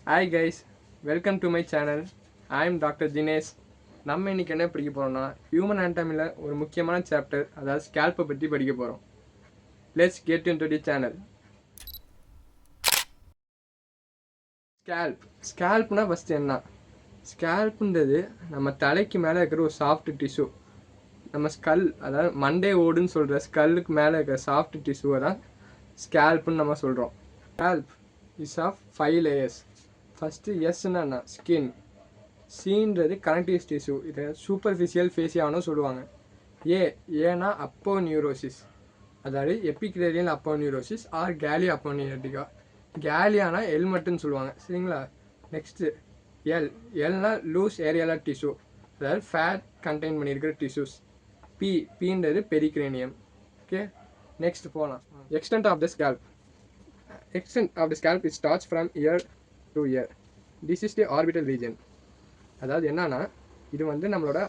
Hi guys, welcome to my channel. I am Dr. Dinesh. நம்ம இன்னைக்கு என்ன படிக்க போறோம்னா ஹியூமன் anatomy-ல ஒரு முக்கியமான சாப்டர், அதாவது ஸ்கேல்ப்பை பற்றி படிக்க போறோம். Let's get into the channel. ஸ்கேல்ப்னா ஃபர்ஸ்ட் என்ன? ஸ்கேல்ப்ன்றது நம்ம தலைக்கு மேலே இருக்கிற ஒரு சாஃப்ட் டிஷ்யூ. நம்ம ஸ்கல், அதாவது மண்டே ஓடுன்னு சொல்கிற ஸ்கல்லுக்கு மேலே இருக்கிற சாஃப்ட் டிஷ்யூவை தான் ஸ்கேல்ப்னு நம்ம சொல்கிறோம். Scalp is of 5 layers. First எஸ்ன்னா ஸ்கின், சீன்றது கனெக்டிவ் டிஷ்யூ, இதை சூப்பர்ஃபிஷியல் ஃபேசியானு சொல்லுவாங்க. ஏன்னா அப்போ நியூரோசிஸ், அதாவது எபிக்ரேரியல் அப்போ நியூரோசிஸ் ஆர் கேலி அப்போ நியூரோட்டிகா. கேலியானா எல்மட்டுன்னு சொல்லுவாங்க, சரிங்களா? நெக்ஸ்ட்டு எல்னா லூஸ் ஏரியாலர் டிஷ்யூ, அதாவது ஃபேட் கண்டெயின் பண்ணியிருக்கிற டிஷ்யூஸ். பீன்றது பெரிக்ரேனியம். ஓகே, நெக்ஸ்ட் போகலாம். Extent of the scalp. Extent of the scalp it starts from ear to ear. This is the orbital region. அதாவது என்னன்னா, இது வந்து நம்மளோட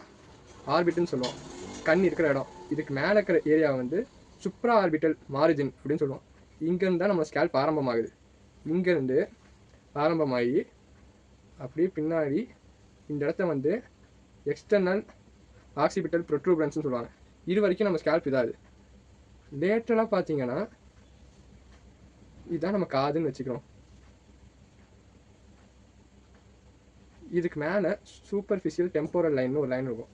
ஆர்பிட்னு சொல்லுவோம், கண் இருக்கிற இடம். இதுக்கு மேலே இருக்கிற ஏரியா வந்து சுப்ரா ஆர்பிட்டல் மார்ஜின் அப்படின்னு சொல்லுவோம். இங்கேருந்து தான் நம்ம ஸ்கேல்ப் ஆரம்பமாகுது. இங்கேருந்து ஆரம்பமாகி அப்படியே பின்னாடி இந்த இடத்த வந்து எக்ஸ்டர்னல் ஆக்சிபிட்டல் ப்ரொட்ரூபரன்ஸ்னு சொல்லுவாங்க. இது வரைக்கும் நம்ம ஸ்கேல்ப் இதாகுது. லேட்டராக பார்த்தீங்கன்னா இதுதான் நம்ம காதுன்னு வச்சுக்கிறோம். இதுக்கு மேலே சூப்பர்ஃபிஷியல் டெம்போரல் லைன்னு ஒரு லைன் இருக்கும்.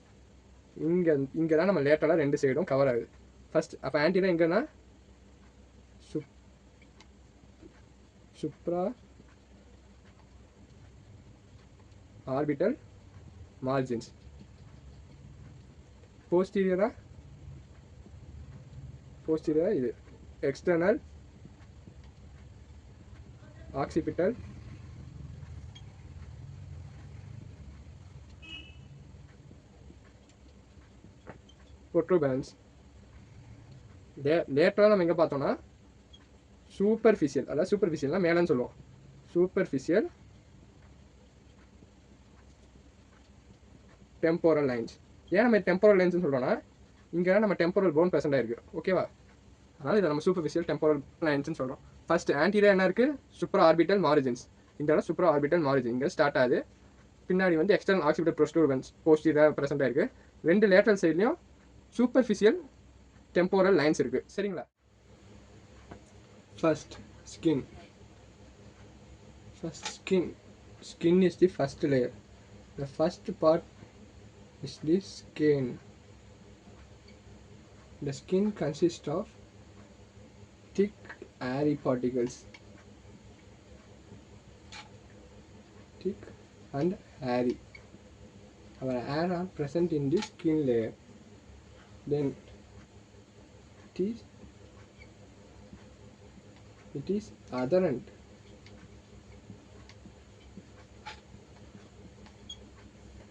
இங்கே தான் நம்ம லேட்டராக ரெண்டு சைடும் கவர் ஆகுது. ஃபர்ஸ்ட் அப்போ ஆன்டினா எங்கன்னா சுப்ரா ஆர்பிட்டல் மார்ஜின்ஸ். போஸ்டீரியராக இது எக்ஸ்டர்னல் ஆக்சிபிட்டல் ப்ரொட்ரூபரன்ஸ். லேட்டராக நம்ம எங்கே பார்த்தோம்னா சூப்பர்ஃபிஷியல், அதாவது சூப்பர்ஃபிஷியல்னால் மேலேன்னு சொல்லுவோம். Superficial temporal lines. ஏன் நம்ம டெம்போரல் லைன்ஸ்னு சொல்கிறோன்னா, இங்கே நம்ம டெம்போரல் போன் ப்ரெசென்ட் ஆகிருக்கு, ஓகேவா? அதனால் இதை நம்ம சூப்பர்ஃபிஷியல் டெம்போரல் லைன்ஸ்னு சொல்கிறோம். ஃபர்ஸ்ட் ஆன்டீரியர் என்ன இருக்குது? Super orbital margins. இந்த இடம் சூப்பர் ஆர்பிட்டல் மார்ஜின் இங்கே ஸ்டார்ட் ஆகுது. பின்னாடி வந்து எக்ஸ்டர்னல் ஆக்சிபிட்டல் ப்ரொட்ரூபரன்ஸ் போஸ்டீரியராக ப்ரெசென்ட் ஆகிருக்கு. ரெண்டு லேட்டரல் சைட்லையும் சூப்பர்ஃபிஷியல் டெம்போரல் லைன்ஸ் இருக்குது, சரிங்களா? First skin. Skin is the first layer. The first part is the skin. The skin consists of thick hairy particles. Thick and hairy. Our hair are present in the skin layer. Then it is adherent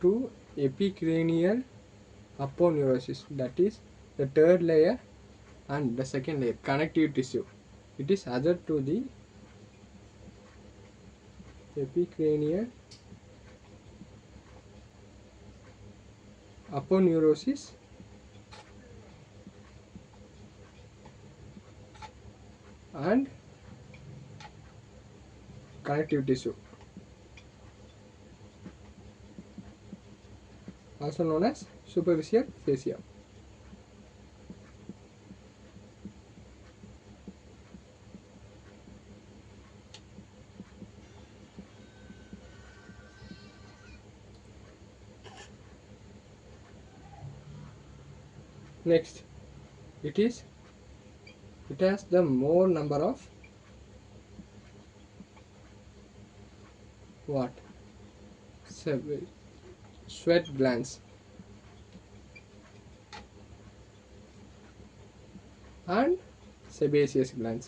to epicranial aponeurosis, that is the third layer, and the second layer connective tissue. It is adhered to the epicranial aponeurosis and connective tissue, also known as superficial fascia. Next, it has the more number of sweat glands and sebaceous glands.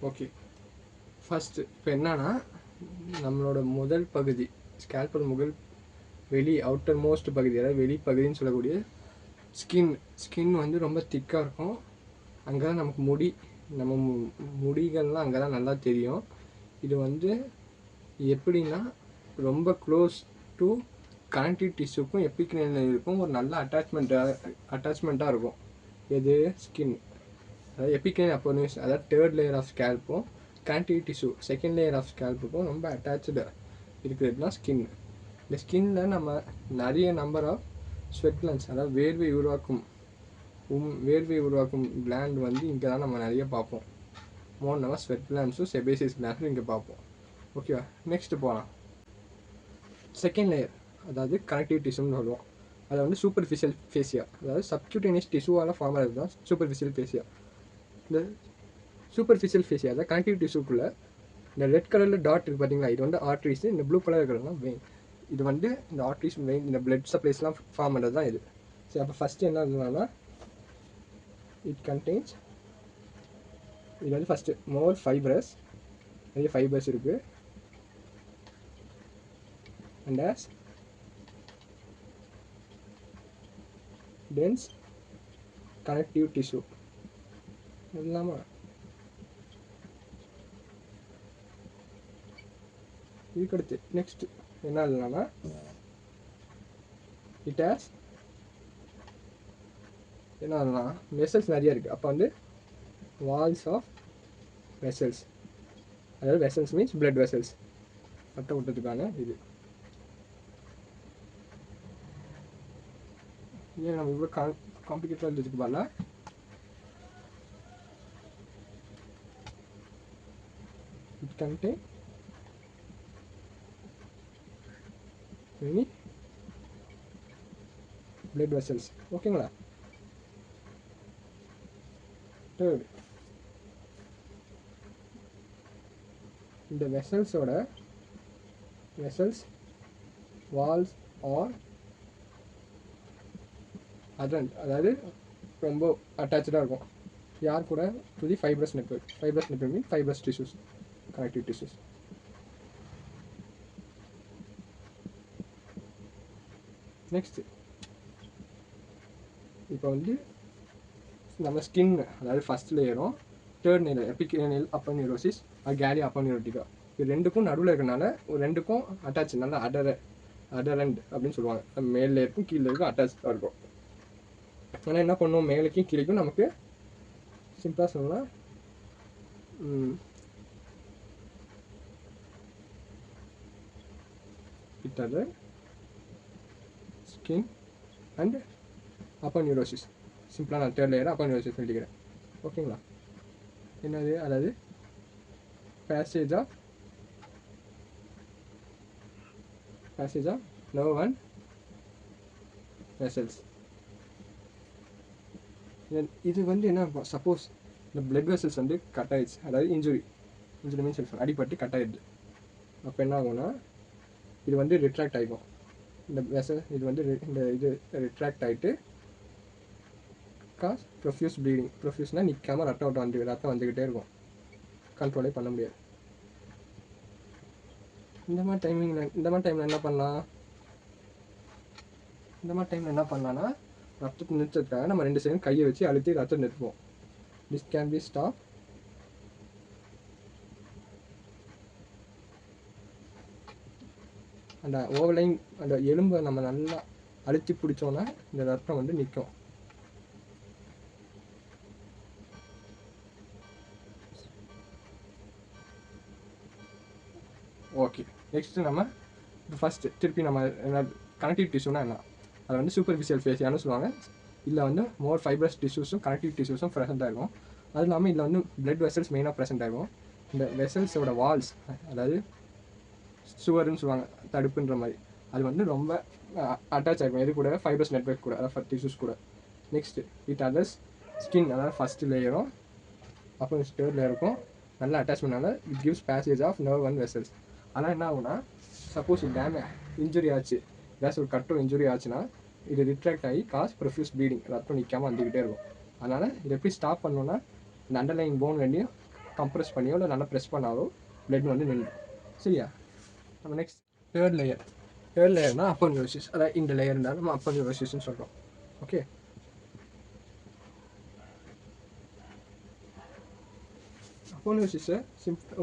Okay, first இப்போ என்னன்னா, நம்மளோட முதல் பகுதி ஸ்கேல்போட வெளி outer most பகுதி, அதாவது வெளிப்பகுதின்னு சொல்லக்கூடிய skin வந்து ரொம்ப திக்காக இருக்கும். அங்கே தான் நமக்கு நம்ம முடிகள்லாம் அங்கே தான் நல்லா தெரியும். இது வந்து எப்படின்னா ரொம்ப க்ளோஸ் டு கனெக்டிவ் டிஷ்யூக்கும் எபிக்ரேனியலுக்கும் ஒரு நல்ல அட்டாச்மெண்ட்டாக இருக்கும். எது? ஸ்கின். அதாவது எபிக்ரேனியல் அப்போனியூஸ் அதாவது தேர்ட் லேயர் ஆஃப் ஸ்கேல்ப்பும் connective tissue second layer of ஸ்கேல்ப்புக்கும் ரொம்ப அட்டாச்சு இருக்கிறது தான் ஸ்கின். இந்த ஸ்கின்னில் நம்ம நிறைய நம்பர் ஆஃப் ஸ்வெட் கிளாண்ட்ஸ் அதாவது வேர்வை உருவாக்கும் கிளாண்ட் வந்து இங்கே தான் நம்ம நிறைய பார்ப்போம். நம்ம ஸ்வெட் கிளாண்ட்ஸும் செபேசியஸ் கிளாண்ட்ஸும் இங்கே பார்ப்போம். ஓகேவா? நெக்ஸ்ட்டு போகலாம். செகண்ட் லேயர் அதாவது கனெக்டிவ் டிஷ்யூன்னு சொல்லுவோம். அதை வந்து சூப்பர்ஃபிஷியல் ஃபேசியா அதாவது சப்க்யூட்டேனியஸ் டிஷ்யூவால் ஃபார்ம் ஆகிறது தான் சூப்பர்ஃபிஷியல் ஃபேசியா. இந்த சூப்பர்ஃபிஷியல் ஃபேசியா அதாவது கனெக்டிவ் டிஷ்யூக்குள்ளே இந்த ரெட் கலரில் டாட் இருக்குது பார்த்தீங்களா, இது வந்து ஆர்ட்ரிஸ். இந்த ப்ளூ கலர் இருக்கிறதுலாம் வெயின். இது வந்து இந்த ஆர்ட்ரிஸ் வெயின் இந்த பிளட் சப்ளைஸ்லாம் ஃபார்ம் பண்ணுறது தான் இது. சரி, அப்போ ஃபஸ்ட்டு என்ன இருந்ததுன்னா இட் கண்டெய்ன்ஸ் இது வந்து ஃபஸ்ட்டு மோர் ஃபைப்ரஸ், நிறைய ஃபைபர்ஸ் இருக்குது. And as dense connective tissue இல்லாமல் இதுக்கடுத்து நெக்ஸ்ட் என்ன இல்லைன்னா இட் ஹேஸ் என்ன ஆகுதுன்னா வெசல்ஸ் நிறைய இருக்குது. அப்போ வந்து வால்ஸ் ஆஃப் வெசல்ஸ் அதாவது வெசல்ஸ் மீன்ஸ் பிளட் வெசல்ஸ் ரத்த ஓட்டத்துக்கான இது. ஏன் நம்ம இவ்வளோ காம்ப்ளிகேட்டடாக இருந்ததுக்கு பதிலாக it contain many blood vessels. ஓகேங்களா? தேர்ட், இந்த வெசல்ஸோட வால்ஸ் ஆர் அதண்ட் அதாவது ரொம்ப அட்டாச்சாக இருக்கும். யார் கூட? To the fibrous network. Fibrous network mean fibrous tissues, connective tissues. Next இப்போ வந்து நம்ம ஸ்கின் அதாவது ஃபஸ்ட் லேயரும் third layer epicranial aponeurosis galea Appar நியூரோட்டிகா இது ரெண்டுக்கும் நடுவில் இருக்கிறனால ஒரு ரெண்டுக்கும் அட்டாச் நல்லா அடரண்ட் அப்படின்னு சொல்லுவாங்க. மேல் லேயருக்கும் கீழே இருக்கும் அட்டாச்சாக இருக்கும். ஆனால் என்ன பண்ணுவோம், மேலுக்கும் கீழேக்கும் நமக்கு சிம்பிளாக சொல்லலாம் it other skin and upper neurosis. சிம்பிளாக நான் தேர்ட் லேயர் அப்பர் நியூரோசிஸ் எழுதிக்கிறேன். ஓகேங்களா? என்னது? அதாவது passage of nerve and vessels. இது வந்து என்ன, சப்போஸ் இந்த பிளட் வெசல்ஸ் வந்து கட் ஆயிடுச்சு, அதாவது இன்ஜுரி மீன்ஸ் அடிபட்டு கட் ஆயிடுது. அப்போ என்ன ஆகும்னா இது வந்து ரிட்ராக்ட் ஆகிக்கும். இந்த வெசல் இது வந்து இது ரிட்ராக்ட் ஆகிட்டு காஸ் ப்ரொஃப்யூஸ் ப்ளீடிங். ப்ரொஃப்யூஸ்னால் நிற்காமல் ரத்தம் வந்துக்கிட்டே இருக்கும், கண்ட்ரோலே பண்ண முடியாது. இந்த மாதிரி டைமில் என்ன பண்ணலான்னா ரத்தத்தை நிறுத்துறதுக்காக நம்ம 2 செகண்ட் கையை வச்சு அழுத்தி ரத்தம் நிறுத்துவோம். திஸ் கேன் பி ஸ்டாப் அந்த ஓவர்லைன் அந்த எலும்பை நம்ம நல்லா அழுத்தி பிடிச்சோன்னா இந்த ரத்தம் வந்து நிற்கும். ஓகே, நெக்ஸ்ட்டு நம்ம ஃபஸ்ட்டு திருப்பி நம்ம கனெக்டிவ் டிஷ்யூனா என்ன, அதை வந்து சூப்பர்ஃபிஷியல் ஃபேசியான்னு சொல்லுவாங்க. இதில் வந்து மோர் ஃபைப்ரஸ் டிஷ்யூஸும் கனெக்டிவ் டிஷ்யூஸும் ப்ரெசென்ட் ஆகிருக்கும். அது இல்லாமல் இதில் வந்து பிளட் வெசல்ஸ் மெயினாக ப்ரெசென்ட் ஆகிருக்கும். இந்த வெசல்ஸோட வால்ஸ் அதாவது சுவர்னு சொல்லுவாங்க, தடுப்புன்ற மாதிரி, அது வந்து ரொம்ப அட்டாச் ஆகிருக்கும். எது கூட? ஃபைப்ரஸ் நெட்வொர்க் கூட, அதாவது டிஷ்யூஸ் கூட. நெக்ஸ்ட்டு இட் அதர்ஸ் ஸ்கின் அதாவது ஃபஸ்ட் லேயரும் அப்புறம் தேர்ட் லேயருக்கும் நல்லா அட்டாச்மெண்ட்னால it gives passage of nerve and vessels. ஆனால் என்ன ஆகுனா சப்போஸ் இன்ஜுரி ஆச்சு, ஏதாச்சும் ஒரு கட்டோ இன்ஜுரி ஆச்சுன்னா இது ரிட்ராக்ட் ஆகி காஸ் ப்ரொஃப்யூஸ் ப்ளீடிங், ரத்தம் நிற்காமல் வந்துக்கிட்டே இருக்கும். அதனால் இதை எப்படி ஸ்டாப் பண்ணோன்னா இந்த அண்டர்லைன் போன் வேண்டியும் கம்ப்ரெஸ் பண்ணியோ இல்லை நல்லா ப்ரெஸ் பண்ணாலோ பிளட் வந்து நின்று. சரியா? நம்ம நெக்ஸ்ட் தேர்ட் லேயர்னால் அப்பர் நியூரோசிஸ், அதாவது இந்த லேயர் இருந்தால் நம்ம அப்பர் நியூரோசிஸ்ன்னு சொல்கிறோம். ஓகே, அப்பர் நியூரோசிஸை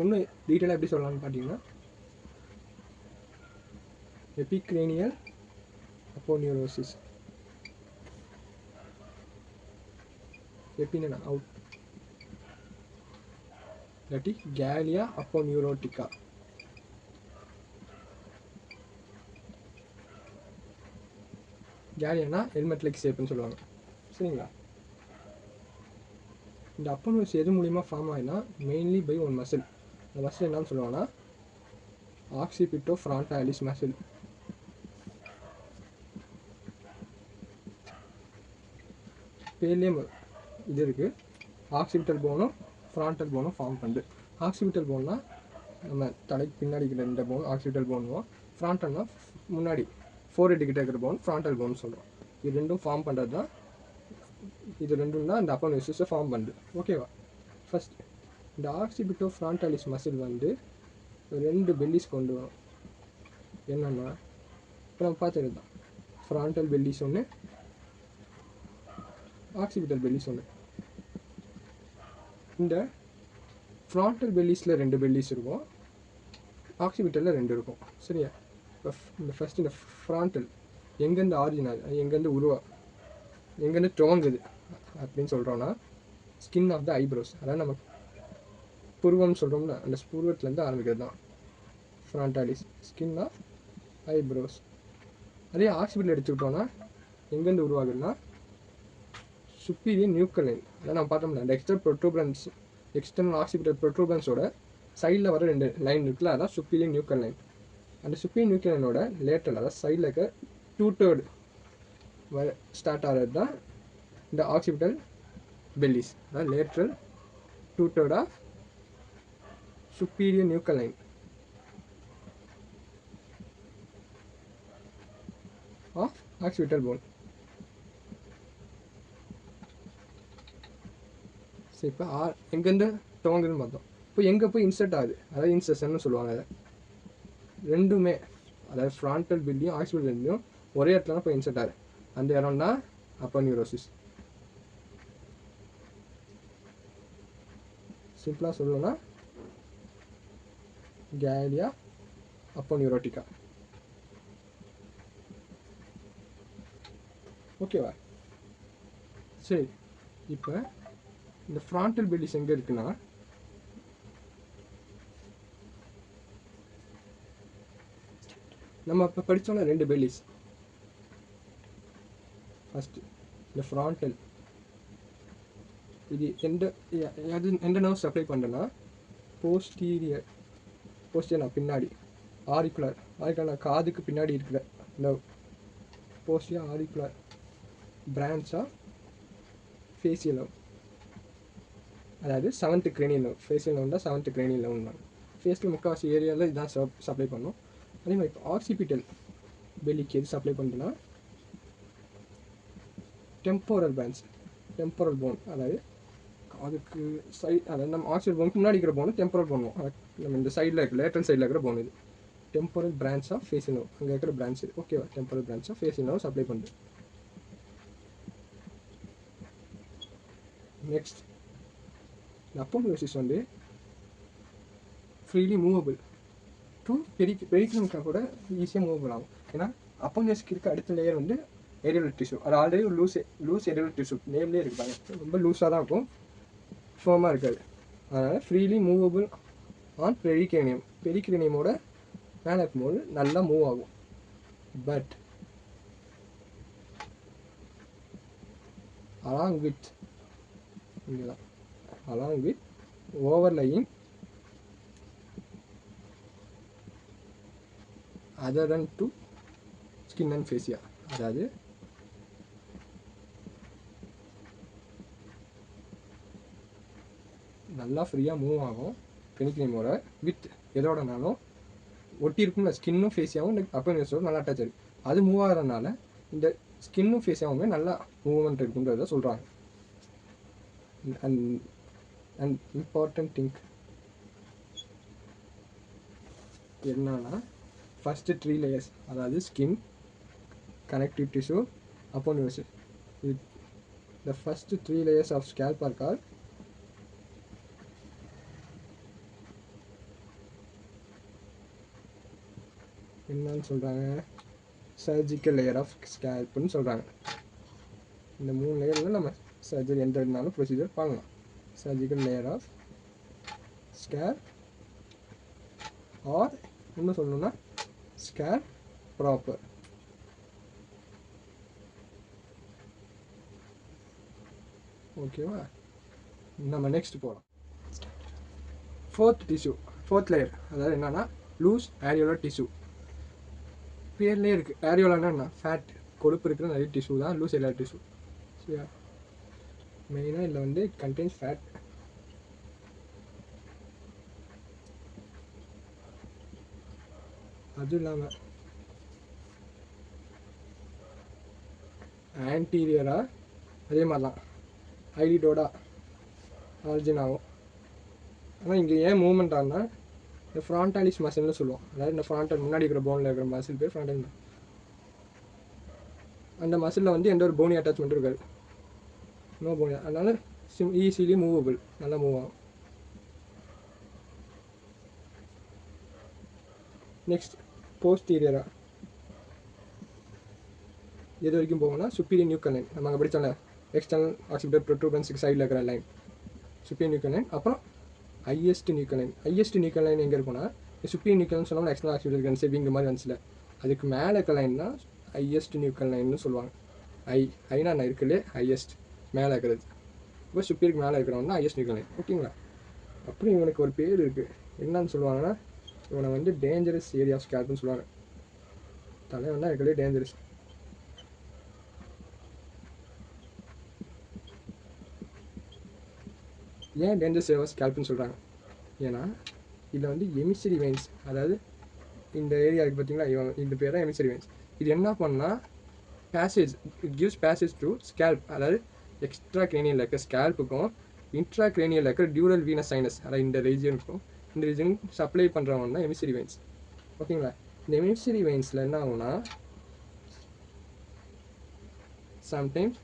இன்னும் டீட்டெயிலாக எப்படி சொல்லலாம்னு பார்த்தீங்கன்னா எபிக்ரேனியல் அப்போனியூரோசிஸ். எப்பினா அவுட் இல்லாட்டி கேலியா அப்போனியூரோட்டிகா. கேலியானா ஹெல்மெட் லைக் ஷேப்னு சொல்லுவாங்க. சரிங்களா? இந்த அப்போனியூரோசிஸ் எது மூலிமா ஃபார்ம் ஆகினா மெயின்லி பை ஒன் மசில். அந்த மசில் என்னன்னு சொல்லுவாங்கன்னா ஆக்சிபிட்டோ ஃப்ரான்டாலிஸ் மசில். பேர்லேயே இது இருக்குது. ஆக்சிபிட்டல் போனும் ஃப்ரான்டல் போனும் ஃபார்ம் பண்ணுது. ஆக்சிபிட்டல் போன்னா நம்ம தலைக்கு பின்னாடி இருக்கிற இந்த போன் ஆக்சிபிட்டல் போனுவோம். ஃப்ரான்டல்னா முன்னாடி ஃபோர்ஹெட் கிட்ட இருக்கிற போன் ஃப்ரான்டல் போன் சொல்கிறோம். இது ரெண்டும் ஃபார்ம் பண்ணுறது தான், இது ரெண்டும் தான் இந்த அப்போனியூரோசிஸை ஃபார்ம் பண்ணுது. ஓகேவா? ஃபஸ்ட் இந்த ஆக்சிபிட்டோ ஃப்ரான்டாலிஸ் மசில் வந்து 2 பெல்லிஸ் கொண்டு வரும். என்னென்னா இப்போ நம்ம பார்த்துக்கிறது தான், ஃப்ரான்டல் பெல்லிஸ் ஒன்று, ஆக்சிபிட்டல் பெல்லிஸ் ஒன்று. இந்த ஃப்ரான்டல் பெல்லிஸில் 2 பெல்லிஸ் இருக்கும், ஆக்சிபிட்டலில் 2 இருக்கும். சரியா? இப்போ இந்த ஃபஸ்ட் இந்த ஃப்ரான்டல் எங்கேருந்து ஆரிஜின் ஆகுது, எங்கேருந்து எங்கேருந்து துவங்குது அப்படின்னு சொல்கிறோன்னா ஸ்கின் ஆஃப் த ஐப்ரோஸ். அதாவது நம்ம புருவம்னு சொல்கிறோம்னா அந்த புருவத்துலேருந்து ஆரம்பிக்கிறது தான் ஃப்ரான்டாலிஸ், ஸ்கின் ஆஃப் ஐப்ரோஸ். அதே ஆக்சிபிட்டல் எடுத்துக்கிட்டோன்னா எங்கேருந்து உருவாகுதுன்னா சுப்பீரியர் நியூக்கல் லைன். அதான் நம்ம பார்த்தோம்னா இந்த எக்ஸ்டர்னல் ஆக்சிபிட்டல் ப்ரொட்ரூபன்ஸோட சைடில் வர 2 லைன் இருக்குல்ல, அதான் சுப்பீரியர் நியூக்கல் லைன். அந்த சுப்பீரியர் நியூக்கல் லைனோட லேட்டரல், அதாவது சைடில் இருக்க 2/3 ஸ்டார்ட் ஆகிறது தான் இந்த ஆக்சிபிட்டல் பெல்லிஸ். அதாவது lateral 2/3 of superior nuchal line of occipital bone. சரி, இப்போ எங்கேருந்து துவங்குதுன்னு பார்த்தோம். இப்போ எங்கே போய் இன்சர்ட் ஆகுது, அதாவது இன்செஷன்னு சொல்லுவாங்க. அதை ரெண்டுமே, அதாவது ஃப்ரான்டல் பெல்லியும் ஆக்சிபிட்டல் பெல்லியும் ஒரே இடத்துல தான் போய் இன்சர்ட் ஆகுது. அந்த இடம் தான் அப்போனியூரோசிஸ். சிம்பிளாக சொல்லணும்னா கேலியா அப்போனியூரோட்டிகா. ஓகேவா? சரி, இப்போ இந்த ஃப்ரான்டல் பெல்லிஸ் எங்கே இருக்குன்னா நம்ம இப்போ படித்தோன்னா 2 பெல்லிஸ். ஃபஸ்ட்டு இந்த ஃப்ரான்டல் இது எந்த நர்வ் சப்ளை பண்ணுறேன்னா போஸ்டீரியர் பின்னாடி ஆரிக்குலர் காதுக்கு பின்னாடி இருக்கிற nerve, posterior auricular branch of facial nerve. அதாவது 7th cranial nerve. Facial nerve தான் 7th cranial nerve. ஃபேஸில் முக்கால்வாசி ஏரியாவில் இதுதான் சப்ளை பண்ணும். அதே மாதிரி இப்போ ஆக்சிபிட்டல் பெல்லிக்கு எது சப்ளை பண்ணுறதுன்னா டெம்போரல் போன். அதாவது அதுக்கு அதாவது நம்ம ஆக்சிபிட்டல் போனுக்கு முன்னாடி இருக்கிற போன் டெம்போரல் போன். நம்ம இந்த சைடில் இருக்கிற லேட்டரல் சைடில் இருக்கிற போன் இது temporal branch of facial nerve. அங்கே இருக்கிற பிரான்ச் இது. ஓகேவா? Temporal branch of facial nerve supply பண்ணுது. நெக்ஸ்ட் அப்போனியூரோசிஸ் வந்து ஃப்ரீலி மூவபிள் டு பெரிக்ரமிக்கா கூட ஈஸியாக மூவபிள் ஆகும். ஏன்னா அப்போனியூரோசிஸ்க்கு இருக்க அடுத்த லேயர் வந்து ஏரியோலர் டிஷ்யூ. அது ஆல்ரெடி ஒரு லூஸ் ஏரியோலர் டிஷ்யூ நேம்லேயே இருப்பாங்க. ரொம்ப லூஸாக தான் இருக்கும், ஃபோமாக இருக்காது. அதனால் ஃப்ரீலி மூவபிள் ஆன் பெரிக்ரேனியமோட மேலே இருக்கும்போது நல்லா மூவ் ஆகும். But along with overlying other than to skin and fascia. அதாவது நல்லா ஃப்ரீயாக மூவ் ஆகும் பெரிக்ரேனியமோட வித் எதோடனாலும் ஒட்டி இருக்கும்ல, ஸ்கின்னும் ஃபேஸியாகவும் இந்த அப்போனியூரோசிஸோட நல்லா அட்டாச் ஆகிடும். அது மூவ் ஆகிறதுனால இந்த ஸ்கின்னும் ஃபேஸியாகவுமே நல்லா மூவ்மெண்ட் இருக்குன்றத சொல்கிறாங்க. அண்ட் இம்பார்ட்டன்ட் திங்க் என்னன்னா ஃபஸ்ட்டு 3 layers, அதாவது skin, connective tissue, aponeurosis. The first 3 layers of scalp are called என்னன்னு சொல்கிறாங்க, சர்ஜிக்கல் லேயர் ஆஃப் ஸ்கேல்ப்னு சொல்கிறாங்க. இந்த 3 லேயரில் நம்ம சர்ஜரி எந்த இருந்தாலும் ப்ரொசீஜர் பண்ணலாம். Surgical layer of scalp or இன்னும் சொல்லணும்னா ஸ்கேல்ப் ப்ராப்பர். ஓகேவா, நம்ம நெக்ஸ்ட் போகலாம். ஃபோர்த் லேயர் அதாவது என்னன்னா லூஸ் ஏரியோலர் டிஷ்யூ. பேர்லேயே இருக்குது, ஏரியோலானா என்ன, ஃபேட் கொழுப்பு இருக்கிற நிறைய டிஷ்யூ தான் லூஸ் ஏரியோலர் டிஷ்யூ. சரியா, மெயினாக இதில் வந்து கண்டெய்ன்ஸ் ஃபேட். அதுவும் இல்லாமல் ஆன்டீரியராக அதே மாதிரி தான் ஐடிடோட ஆரிஜின் ஆகும். ஆனால் இங்கே ஏன் மூவ்மெண்ட் ஆகுனா இந்த ஃப்ரான்டாலிஸ் மசில்னு சொல்லுவோம். அதாவது இந்த ஃப்ரான்டல் முன்னாடி இருக்கிற போனில் இருக்கிற மசில் பேர் ஃப்ரான்டல். அந்த மசிலில் வந்து எந்த ஒரு போனி அட்டாச்மெண்ட் இருக்காது, நோ போனி. அதனால ஈஸிலி மூவபிள், நல்லா மூவ் ஆகும். நெக்ஸ்ட் போஸ்டீரியராக எது வரைக்கும் போகும்னா சுப்பீரியர் நியூக்கல் லைன். நம்ம அங்கே படித்தோம்ல எக்ஸ்டர்னல் ஆக்சிபிட்டல் ப்ரோட்ரூபன்ஸுக்கு சைடில் இருக்கிற லைன் சுப்பீரியர் நியூக்கல் லைன். அப்புறம் highest nuchal line. Highest nuchal line எங்கே இருக்குன்னா சுப்பீரியர் நியூக்கல் சொன்னோம்னா எக்ஸ்டர்னல் ஆக்சிபிட்டல் கன்ஸ் விங் மாதிரி வந்துச்சுல, அதுக்கு மேலே இருக்க லைன் தான் ஹையஸ்ட் நியூக்கல் லைன்னு சொல்லுவாங்க. ஐனா நான் இருக்குல்லே ஹையஸ்ட் மேலே இருக்கிறது. இப்போ சுப்பீரியருக்கு மேலே இருக்கிறவங்க ஹையஸ்ட் நியூக்கல் லைன். ஓகேங்களா, அப்படி இவனுக்கு ஒரு பேர் இருக்குது. என்னன்னு சொல்லுவாங்கன்னா இவனை வந்து டேஞ்சரஸ் ஏரியா ஆஃப் ஸ்கேல்ப்னு சொல்லுவாங்க. தலைவன் தான் இருக்கிறதே டேஞ்சரஸ். ஏன் டேஞ்சரஸ் ஏரியா ஆஃப் ஸ்கேல்ப்னு சொல்கிறாங்க, ஏன்னா இதில் வந்து எமிசரி வெயின்ஸ், அதாவது இந்த ஏரியா இருக்குது பார்த்தீங்களா, இந்த பேர் தான் எமிசரி வெயின்ஸ். இது என்ன பண்ணால் passage, it gives passage to scalp, அதாவது எக்ஸ்ட்ரா கிரேனியல் இருக்கிற ஸ்கேல்ப்புக்கும் இன்ட்ரா கிரேனியல் இருக்கிற டியூரல் வீனஸ் சைனஸ், அதாவது இந்த ரீஜியனுக்கும் இந்த ரீஜன் சப்ளை பண்ணுறவங்க தான் எமிசரி வெயின்ஸ். ஓகேங்களா, இந்த எமிசரி வெயின்ஸில் என்ன ஆகும்னா சம்டைம்ஸ்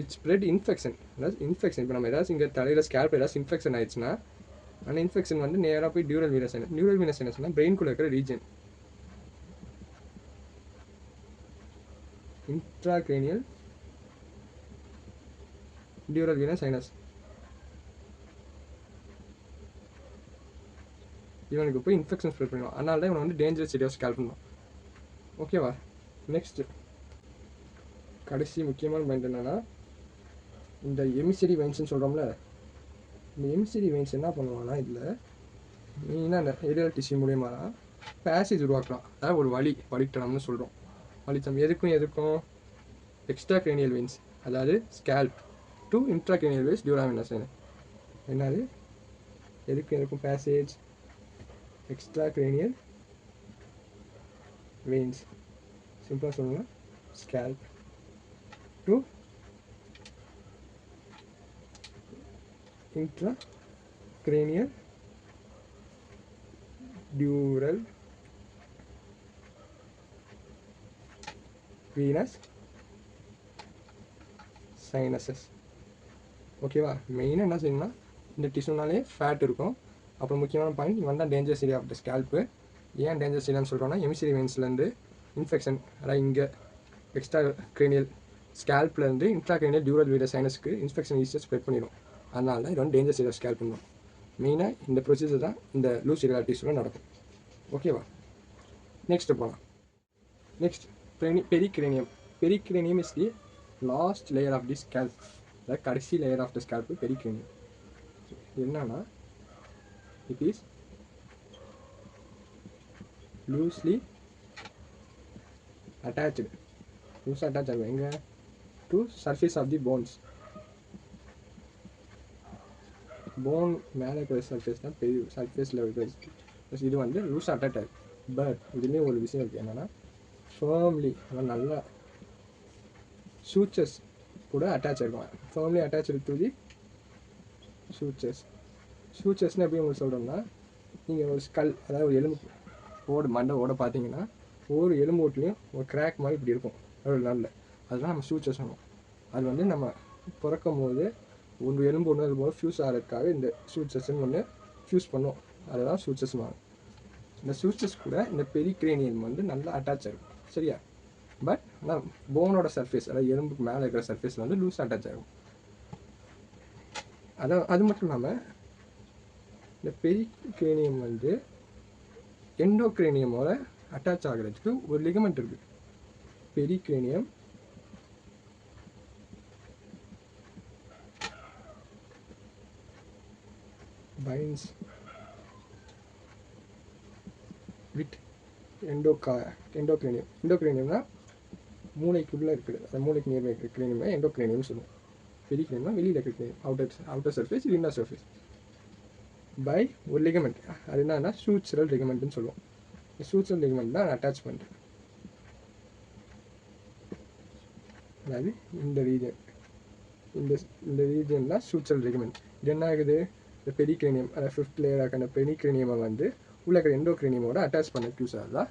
இட் ஸ்ப்ரெட் இன்ஃபெக்ஷன். அதாவது இன்ஃபெக்ஷன், இப்போ நம்ம ஏதாச்சும் இங்கே தலையில் ஸ்கேல்ப் ஏதாச்சும் இன்ஃபெக்ஷன் ஆயிடுச்சுன்னா அந்த இன்ஃபெக்ஷன் வந்து நேராக போய் dural venous sinus. Dural venous சைனஸ்னா பிரெயின்குள்ளே இருக்கிற region. Intracranial dural venous sinus, இவனுக்கு போய் இன்ஃபெக்ஷன் ஸ்ப்ரெட் பண்ணுவான். அதனால தான் இவனை வந்து டேஞ்சரஸ் ஏரியா ஆஃப் ஸ்கேல்ப் பண்ணுவான். ஓகேவா, நெக்ஸ்ட் கடைசி முக்கியமான பாயிண்ட் என்னென்னா இந்த எமிசரி வெயின்ஸ்னு சொல்கிறோம்ல, இந்த எமிசரி வெயின்ஸ் என்ன பண்ணுவாங்கன்னா இதில் மெயினாக இந்த ஏரியல் டிஷ்யூ மூலியமாக தான் பேசேஜ் உருவாக்கலாம். அதாவது ஒரு வழித்தடம்னு சொல்கிறோம். வழித்தடம் எதுக்கும் எக்ஸ்ட்ரா கிரேனியல் வெயின்ஸ், அதாவது scalp to intra cranial veins dual venous sinus. என்னது எதுக்கும் பேசேஜ் எக்ஸ்ட்ரா கிரேனியல் வெயின்ஸ், சிம்பிளாக சொல்லணும்னா scalp to intracranial dural venous sinuses. ஓகேவா, மெயினாக என்ன செய்யணும்னா இந்த டிஷ்யூனாலே ஃபேட் இருக்கும். அப்புறம் முக்கியமான பாயிண்ட் இவன் தான் dangerous area of the scalp. ஏன் டேஞ்சரஸ் ஏரியான்னு சொல்கிறோன்னா எமிசரி வெயின்ஸ்லேருந்து இன்ஃபெக்ஷன், அதாவது இங்கே எக்ஸ்ட்ரா கிரேனியல் ஸ்கேல்ப்லேருந்து இன்ட்ரா கிரேனியல் டியூரல் வீனஸ் சைனஸ்க்கு இன்ஃபெக்ஷன் ஈஸியாக ஸ்ப்ரெட் பண்ணிடும். அதனால தான் இது வந்து டேஞ்சரஸ் ஏரியா ஸ்கேல்ப் பண்ணுவோம். மெயினாக இந்த ப்ரொசீஜர் தான் இந்த லூஸ் ஏரியா டிஷ்யூவில் நடக்கும். ஓகேவா, நெக்ஸ்ட்டு போகலாம். Next pericranium. Pericranium is the last layer of the scalp, அதாவது கடைசி layer of the scalp pericranium. என்னன்னா இட் இஸ் லூஸ்லி அட்டாச்சு, லூஸாக அட்டாச் ஆகும் எங்கே, to surface of the bones. Bone மேலே இருக்கிற சர்ஃபேஸ் தான் பெரிய சர்ஃபேஸில் இருக்கிறது. இது வந்து லூஸ் அட்டாச் ஆகும். பட் இதுலேயும் ஒரு விஷயம் இருக்குது, என்னென்னா ஃபேர்ம்லி, நல்லா சூச்சர்ஸ் கூட அட்டாச் ஆகிருக்கும். Firmly attach to the sutures. சூச்சர்ஸ்னு எப்படி உங்களுக்கு சொல்கிறோம்னா, நீங்கள் ஒரு ஸ்கல், அதாவது ஒரு எலும்பு மண்டை ஓட பார்த்தீங்கன்னா ஒவ்வொரு எலும்பு ஓட்டுலேயும் ஒரு கிராக் மாதிரி இப்படி இருக்கும் ஒரு நாளில், அதெல்லாம் நம்ம சூச்சர்ஸ் ஆகும். அது வந்து நம்ம பிறக்கும் போது ஒரு எலும்பு ஒன்று போது ஃபியூஸ் ஆகிறதுக்காக இந்த சூச்சர்ஸ்ன்னு ஒன்று ஃபியூஸ் பண்ணும், அதுதான் சூச்சர்ஸ் ஆகும். இந்த சூச்சஸ் கூட இந்த பெரிக்ரேனியம் வந்து நல்லா அட்டாச் ஆகும் சரியா. பட் ஆனால் போனோட சர்ஃபேஸ் அதாவது எலும்புக்கு மேலே இருக்கிற சர்ஃபேஸில் வந்து லூஸ் அட்டாச் ஆகும். அது மட்டும் இல்லாமல் இந்த பெரிக்ரேனியம் வந்து எண்டோக்ரேனியமோட அட்டாச் ஆகிறதுக்கு ஒரு லிகமெண்ட் இருக்குது. பெரிக்ரேனியம் binds with எண்டோக்ரேனியம். எண்டோக்ரேனியம்னா மூளைக்குள்ளே இருக்குது, அந்த மூளைக்கு நேர்மை இருக்கிற கிரேனியம் எண்டோக்ரேனியம்னு சொல்லுவோம். பெரிக்ரேனியம்னா வெளியில் இருக்கிற cranium, outer surface, inner surface by ஒரு லிகமெண்ட். அது என்னன்னா சூச்சுரல் லிகமெண்ட்னு சொல்லுவோம். இந்த சூச்சுரல் லிகமெண்ட் தான் அட்டாச்மெண்ட். அதாவது இந்த ரீஜன் இந்த ரீஜன் தான் சூச்சுரல் லிகமெண்ட். இது என்ன ஆகுது, இந்த பெரிக்ரேனியம் அதாவது ஃபிஃப்த் லேயராக அந்த பெரிக்ரேனியமை வந்து உள்ள இருக்கிற எண்டோக்ரேனியமோட அட்டாச் பண்ண யூஸ் ஆகுதான்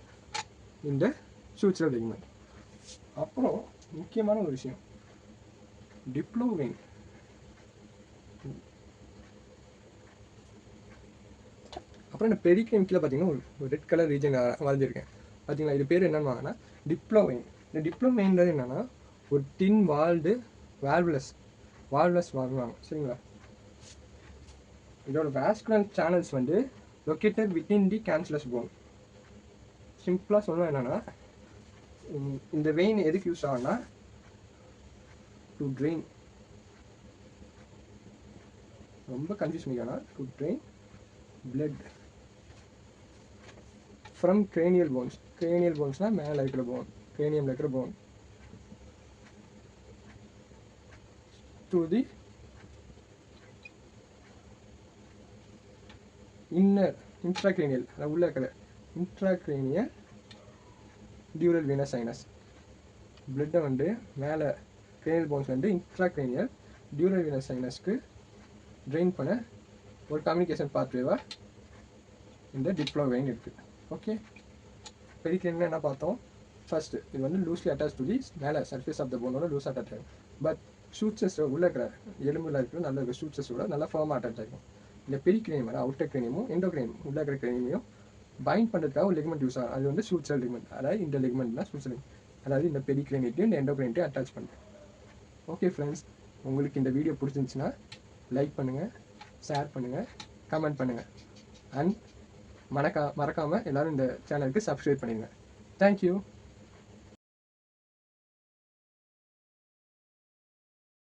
இந்த சூச்சுரல் லிகமெண்ட். அப்புறம் முக்கியமான ஒரு விஷயம், டிப்ளோவெயின். அப்புறம் இந்த பெரிக்ரேனியம் கீழே பார்த்தீங்கன்னா ஒரு ரெட் கலர் ரீஜன் வரைஞ்சிருக்கேன் பார்த்தீங்களா. இது பேர் என்னன்னு வாங்கினா டிப்ளோவெயின். இந்த டிப்ளோவெயின்றது என்னன்னா ஒரு டின் வால்டு வால்வுலஸ் வாங்குவாங்க சரிங்களா. இதோட வாஸ்குலர் சேனல்ஸ் வந்து located within the cancellous bone. சிம்பிளாக சொல்லணும் என்னன்னா இந்த வெயின் எதுக்கு யூஸ் ஆகும்னா டு ட்ரெயின், ரொம்ப கன்ஃபியூஸ் பண்ணிக்கணும், to drain blood from cranial bones. cranial போன்ஸ்னா மேலே இருக்கிற போன், craniumல இருக்கிற போன், டு தி இன்ட்ராக்ரேனியல் உள்ள இருக்கிற இன்ட்ராக்ரேனியல் டியூரல் வீனஸ் சைனஸ். பிளட்டை வந்து மேலே cranial போன்ஸ் வந்து இன்ட்ராக்ரேனியல் டியூரல் வீனஸ் சைனஸ்க்கு ட்ரெயின் பண்ண ஒரு கம்யூனிகேஷன் பாத்வேவாக இந்த டிப்ளோவெயின் இருக்குது. ஓகே, பெரிக்ரேனியம் என்ன பார்த்தோம், ஃபர்ஸ்ட் இது வந்து லூஸ்லி அட்டாச் டு தி மேலே சர்ஃபேஸ் ஆஃப் த போனோட லூஸ் அட்டாச் ஆகும். பட் ஷூட்சஸ் உள்ள இருக்கிற எலும்புல இருக்கிற நல்ல இருக்கிற ஷூட்சஸோட நல்லா ஃபர்மாக அட்டாச் ஆகும். இந்த பெரிக்ரேனியம் அவுட்டர் கிரேனியமும் எண்டோக்ரேனியம் உள்ள இருக்கிற கிரேனியமையும் பைண்ட் பண்ணுறதுக்காக ஒரு லிகமெண்ட் யூஸ் ஆகும். அது வந்து சூச்சல் லிகமெண்ட். அதாவது இந்த லிகமெண்ட்னா சூச்சல், அதாவது இந்த பெரிக்ரேனியத்தையும் இந்த எண்டோக்ரேனியத்தையும் அட்டாச் பண்ணுறேன். ஓகே ஃப்ரெண்ட்ஸ், உங்களுக்கு இந்த வீடியோ பிடிச்சிருந்துச்சுன்னா லைக் பண்ணுங்கள், ஷேர் பண்ணுங்கள், கமெண்ட் பண்ணுங்கள். அண்ட் மறக்காமல் எல்லோரும் இந்த சேனலுக்கு சப்ஸ்கிரைப் பண்ணிடுங்க. தேங்க்யூ.